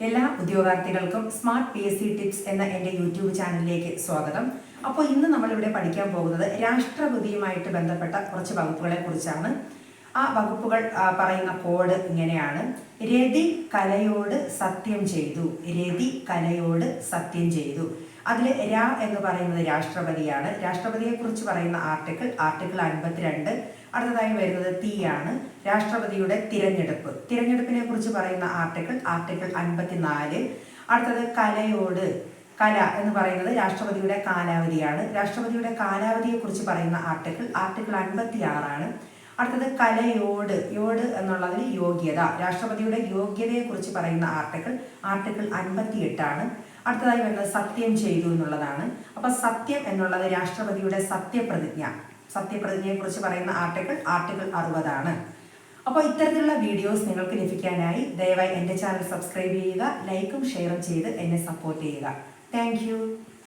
എല്ലാ ഉദ്യോഗാർത്ഥികൾക്കും smart PSC tips എന്ന എൻ്റെ യൂട്യൂബ് ചാനലിലേക്ക് സ്വാഗതം. അപ്പോൾ ഇന്ന് നമ്മളിവിടെ പഠിക്കാൻ പോകുന്നത് രാഷ്ട്രപതിയുമായിട്ട് ബന്ധപ്പെട്ട കുറച്ച് വകുപ്പുകളെ കുറിച്ചാണ്. ആ വകുപ്പുകൾ പറയുന്ന കോഡ് ഇങ്ങനെയാണ്: രതി കലയോട് സത്യം ചെയ്തു. രതി കലയോട് സത്യം ചെയ്തു. അതിൽ രാ എന്ന് പറയുന്നത് രാഷ്ട്രപതിയാണ്. രാഷ്ട്രപതിയെ കുറിച്ച് പറയുന്ന ആർട്ടിക്കിൾ 52. അടുത്തതായി വരുന്നത് തീയാണ്. രാഷ്ട്രപതിയുടെ തിരഞ്ഞെടുപ്പിനെ കുറിച്ച് പറയുന്ന ആർട്ടിക്കിൾ 54. അടുത്തത് കലയോട്. കല എന്ന് പറയുന്നത് രാഷ്ട്രപതിയുടെ കാലാവധിയാണ്. രാഷ്ട്രപതിയുടെ കാലാവധിയെ കുറിച്ച് പറയുന്ന ആർട്ടിക്കിൾ 56. അടുത്തത് കലയോട്. യോട് എന്നുള്ളതിൽ യോഗ്യത. രാഷ്ട്രപതിയുടെ യോഗ്യതയെ കുറിച്ച് പറയുന്ന ആർട്ടിക്കിൾ 58. അടുത്തതായി വരുന്നത് സത്യം ചെയ്തു എന്നുള്ളതാണ്. അപ്പൊ സത്യം എന്നുള്ളത് രാഷ്ട്രപതിയുടെ സത്യപ്രതിജ്ഞയെ കുറിച്ച് പറയുന്ന ആർട്ടിക്കിൾ 60. അപ്പോൾ ഇത്തരത്തിലുള്ള വീഡിയോസ് നിങ്ങൾക്ക് ലഭിക്കാനായി ദയവായി എൻ്റെ ചാനൽ സബ്സ്ക്രൈബ് ചെയ്യുക, ലൈക്കും ഷെയറും ചെയ്ത് എന്നെ സപ്പോർട്ട് ചെയ്യുക. താങ്ക്